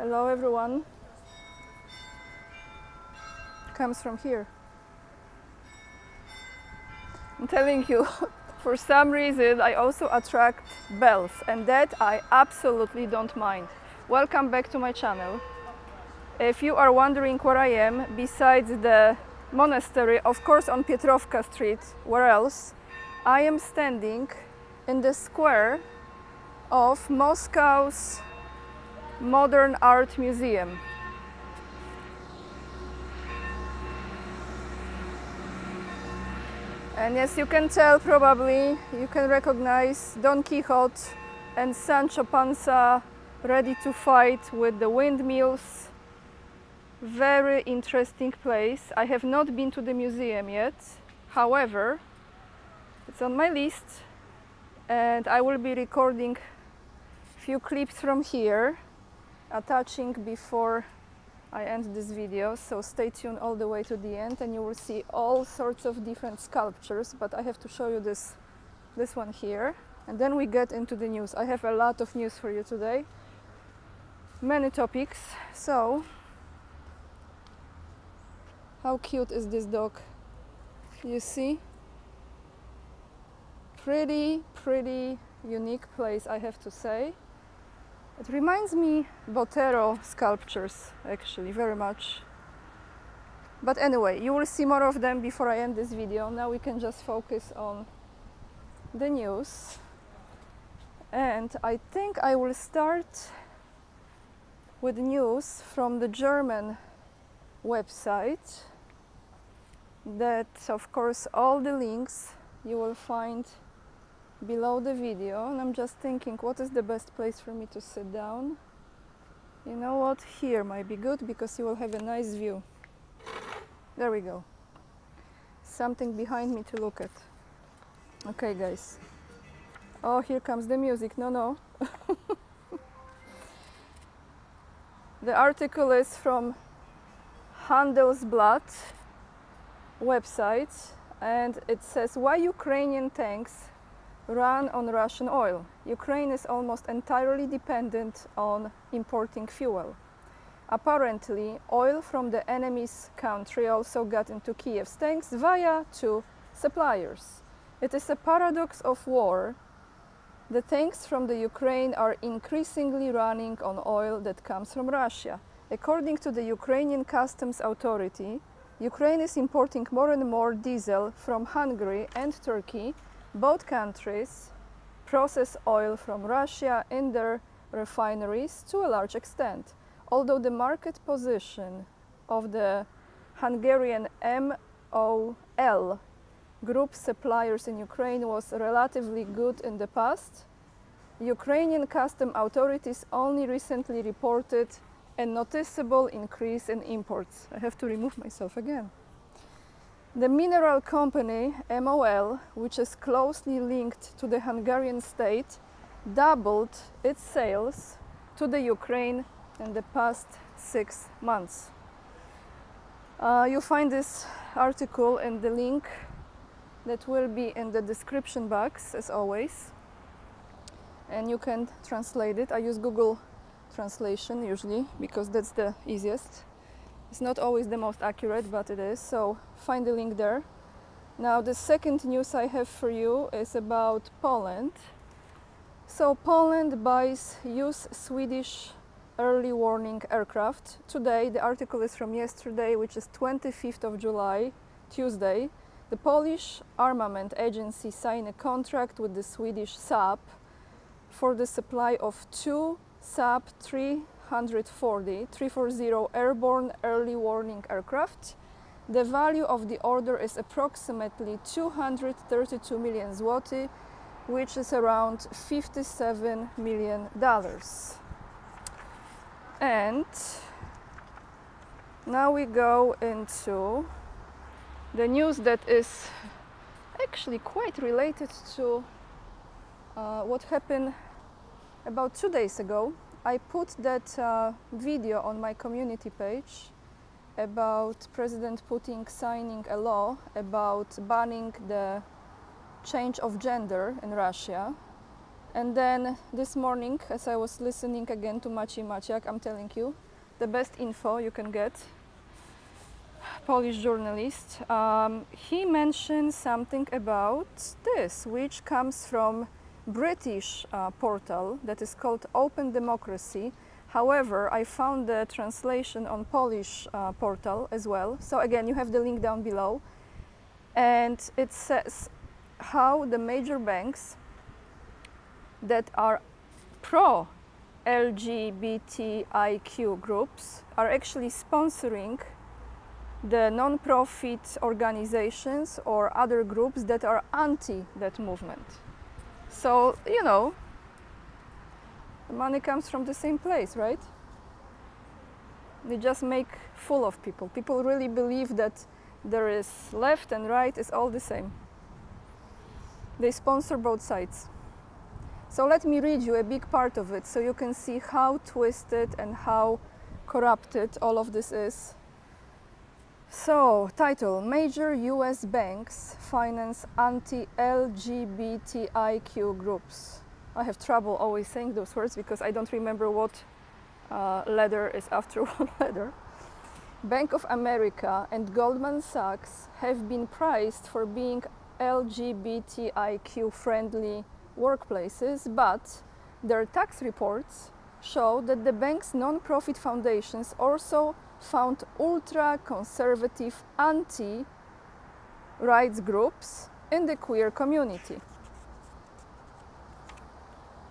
Hello everyone. Comes from here. I'm telling you, for some reason I also attract bells, and that I absolutely don't mind. Welcome back to my channel. If you are wondering where I am, besides the monastery, of course on Pietrovka Street, where else, I am standing in the square of Moscow's Modern Art Museum. And as you can tell, probably you can recognize Don Quixote and Sancho Panza ready to fight with the windmills. Very interesting place. I have not been to the museum yet. However, it's on my list, and I will be recording a few clips from here, attaching before I end this video, so stay tuned all the way to the end and you will see all sorts of different sculptures, but I have to show you this one here, and then we get into the news. I have a lot of news for you today, many topics. So, how cute is this dog? You see? Pretty unique place, I have to say. It reminds me Botero sculptures, actually, very much. But anyway, you will see more of them before I end this video. Now we can just focus on the news. And I think I will start with news from the German website. That, of course, all the links you will find below the video, and I'm just thinking what is the best place for me to sit down. You know what, here might be good because you will have a nice view. There we go, something behind me to look at. Okay guys, oh, here comes the music. No. The article is from Handelsblatt website, and it says why Ukrainian tanks run on Russian oil. Ukraine is almost entirely dependent on importing fuel. Apparently, oil from the enemy's country also got into Kiev's tanks via two suppliers. It is a paradox of war. The tanks from the Ukraine are increasingly running on oil that comes from Russia. According to the Ukrainian Customs Authority, Ukraine is importing more and more diesel from Hungary and Turkey. Both countries process oil from Russia in their refineries to a large extent. Although the market position of the Hungarian MOL group suppliers in Ukraine was relatively good in the past, Ukrainian custom authorities only recently reported a noticeable increase in imports. I have to remove myself again. The mineral company MOL, which is closely linked to the Hungarian state, doubled its sales to the Ukraine in the past 6 months. You find this article in the link that will be in the description box, as always, and you can translate it. I use Google Translation usually because that's the easiest. It's not always the most accurate, but it is, so find the link there. Now, the second news I have for you is about Poland. So Poland buys used Swedish early warning aircraft. Today, the article is from yesterday, which is 25th of July, Tuesday. The Polish armament agency signed a contract with the Swedish Saab for the supply of two Saab 340 airborne early warning aircraft. The value of the order is approximately 232 million zloty, which is around $57 million. And now we go into the news that is actually quite related to what happened about 2 days ago. I put that video on my community page about President Putin signing a law about banning the change of gender in Russia. And then this morning, as I was listening again to Maciej Maciak, I'm telling you, the best info you can get, Polish journalist, he mentioned something about this, which comes from British portal that is called Open Democracy. However, I found the translation on Polish portal as well. So again, you have the link down below. And it says how the major banks that are pro-LGBTIQ groups are actually sponsoring the non-profit organizations or other groups that are anti that movement. So, you know, the money comes from the same place, right? They just make fool of people. People really believe that there is left and right is all the same. They sponsor both sides. So let me read you a big part of it so you can see how twisted and how corrupted all of this is. So, title, Major US Banks Finance Anti-LGBTIQ Groups. I have trouble always saying those words because I don't remember what letter is after what letter. Bank of America and Goldman Sachs have been prized for being LGBTIQ friendly workplaces, but their tax reports show that the bank's non-profit foundations also found ultra-conservative anti-rights groups in the queer community.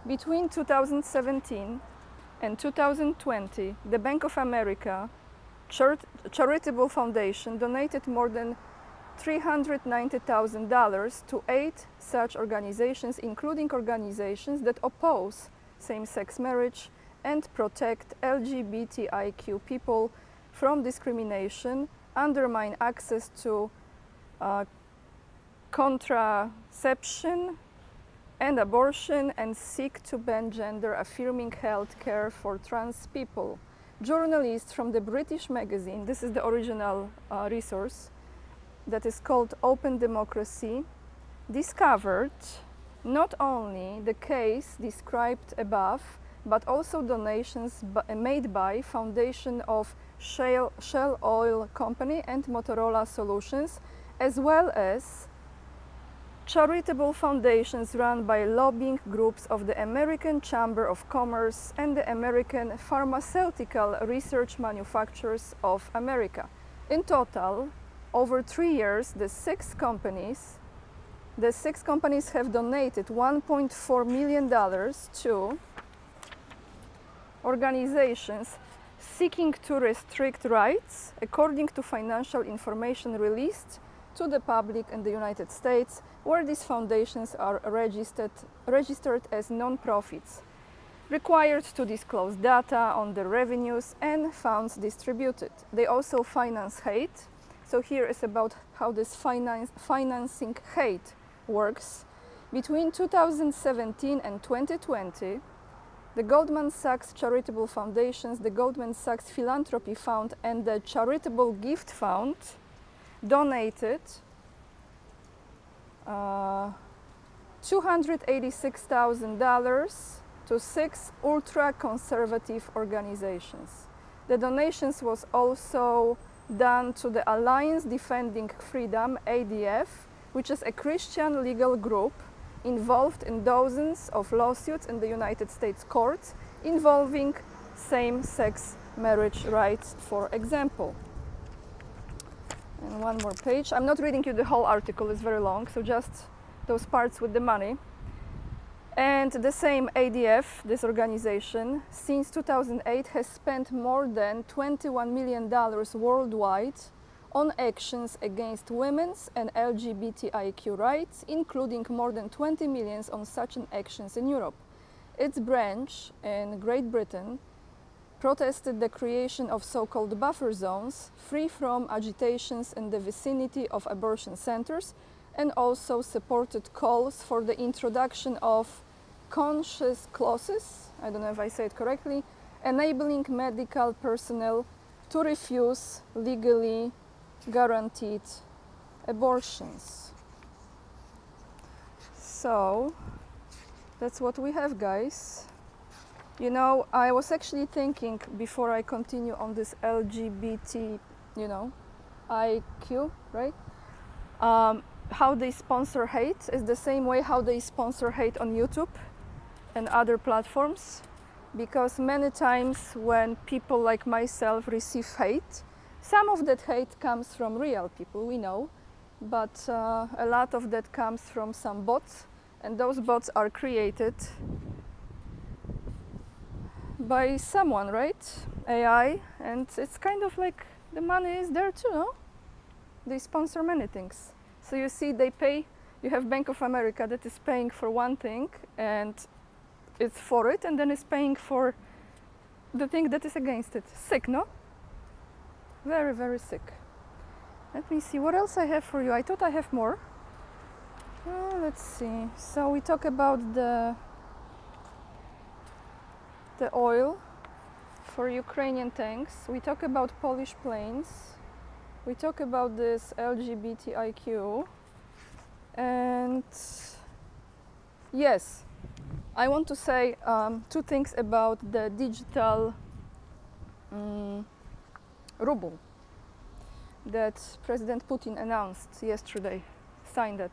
Between 2017 and 2020, the Bank of America charitable foundation donated more than $390,000 to 8 such organizations, including organizations that oppose same-sex marriage and protect LGBTIQ people from discrimination, undermine access to contraception and abortion, and seek to ban gender-affirming health care for trans people. Journalists from the British magazine, this is the original resource, that is called Open Democracy, discovered not only the case described above, but also donations made by Foundation of Shell Oil Company and Motorola Solutions, as well as charitable foundations run by lobbying groups of the American Chamber of Commerce and the American Pharmaceutical Research Manufacturers of America. In total, over 3 years, the six companies have donated $1.4 million to organizations seeking to restrict rights, according to financial information released to the public in the United States, where these foundations are registered as non-profits, required to disclose data on the revenues and funds distributed. They also finance hate. So here is about how this financing hate works. Between 2017 and 2020, the Goldman Sachs Charitable Foundations, the Goldman Sachs Philanthropy Fund, and the Charitable Gift Fund donated $286,000 to 6 ultra-conservative organizations. The donations was also done to the Alliance Defending Freedom, ADF, which is a Christian legal group involved in dozens of lawsuits in the United States courts involving same-sex marriage rights, for example. And one more page. I'm not reading you the whole article, it's very long, so just those parts with the money. And the same ADF, this organization, since 2008 has spent more than $21 million worldwide on actions against women's and LGBTIQ rights, including more than 20 million on such actions in Europe. Its branch in Great Britain protested the creation of so-called buffer zones, free from agitations in the vicinity of abortion centers, and also supported calls for the introduction of conscious clauses, I don't know if I say it correctly, enabling medical personnel to refuse legally guaranteed abortions. So, That's what we have, guys. You know, I was actually thinking before I continue on this LGBT, you know, IQ, right? How they sponsor hate is the same way how they sponsor hate on YouTube and other platforms. Because many times when people like myself receive hate, some of that hate comes from real people, we know, but a lot of that comes from some bots, and those bots are created by someone, right? AI, and it's kind of like the money is there too, no? They sponsor many things. So you see, they pay, you have Bank of America that is paying for one thing, and it's for it, and then it's paying for the thing that is against it. Sick, no? Very, very sick. Let me see what else I have for you. I thought I have more. Let's see. So we talk about the oil for Ukrainian tanks. We talk about Polish planes. We talk about this LGBTIQ. And yes, I want to say two things about the digital ruble that President Putin announced yesterday, signed it.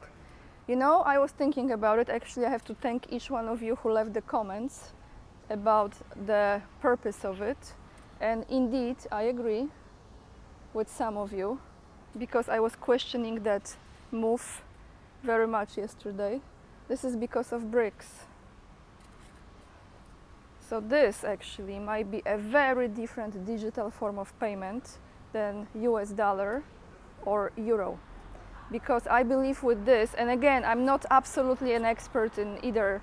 You know, I was thinking about it. Actually, I have to thank each one of you who left the comments about the purpose of it. And indeed, I agree with some of you, because I was questioning that move very much yesterday. This is because of BRICS. So this actually might be a very different digital form of payment than US dollar or euro. Because I believe with this, and again, I'm not absolutely an expert in either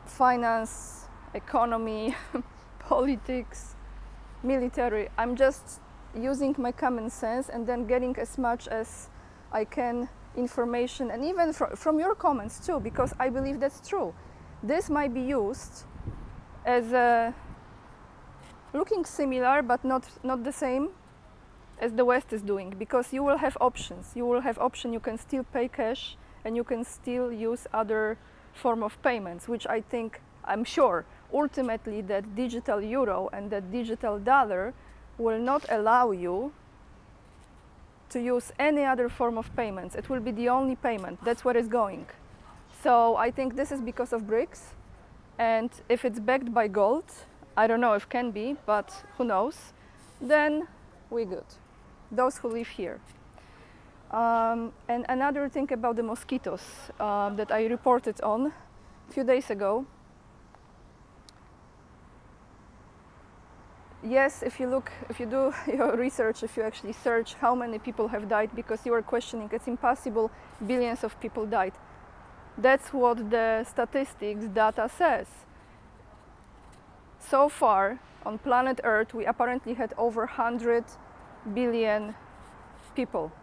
finance, economy, politics, military. I'm just using my common sense and then getting as much as I can information, and even from your comments too, because I believe that's true. This might be used as a looking similar but not the same as the West is doing, because you will have options. You will have option, you can still pay cash and you can still use other form of payments, which I think, I'm sure, ultimately that digital euro and that digital dollar will not allow you to use any other form of payments. It will be the only payment. That's where it's going. So I think this is because of BRICS. And if it's backed by gold, I don't know if can be, but who knows, then we're good. Those who live here. And another thing about the mosquitoes that I reported on a few days ago. Yes, if you do your research, if you actually search how many people have died, because you are questioning, it's impossible, billions of people died. That's what the statistics data says. So far, on planet Earth, we apparently had over 100 billion people,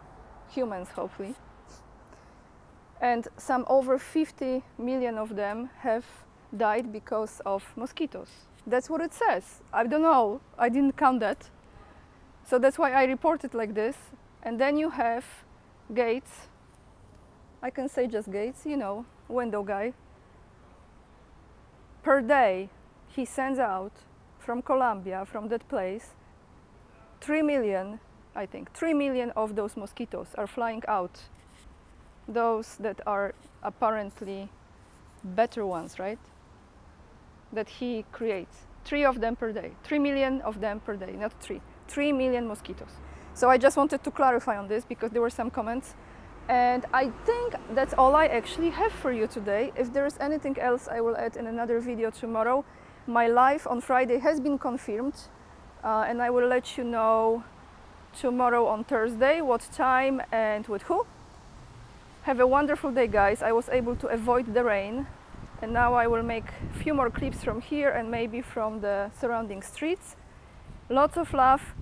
humans hopefully. And some over 50 million of them have died because of mosquitoes. That's what it says. I don't know, I didn't count that. So that's why I report it like this. And then you have Gates, I can say just Gates, you know, window guy. Per day, he sends out from Colombia, from that place, 3 million, I think, 3 million of those mosquitoes are flying out. Those that are apparently better ones, right? That he creates. 3 of them per day. 3 million of them per day, not 3. 3 million mosquitoes. So I just wanted to clarify on this because there were some comments. And I think that's all I actually have for you today. If there is anything else, I will add in another video tomorrow. My live on Friday has been confirmed. And I will let you know tomorrow on Thursday what time and with who. Have a wonderful day, guys. I was able to avoid the rain. And now I will make a few more clips from here and maybe from the surrounding streets. Lots of love.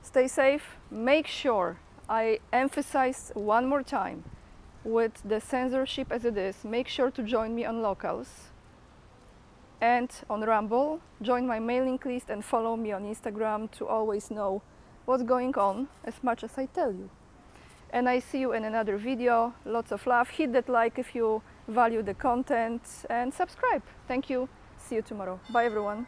Stay safe. Make sure, I emphasize one more time, with the censorship as it is, make sure to join me on Locals and on Rumble. Join my mailing list and follow me on Instagram to always know what's going on as much as I tell you. And I see you in another video. Lots of love. Hit that like if you value the content, and subscribe. Thank you. See you tomorrow. Bye, everyone.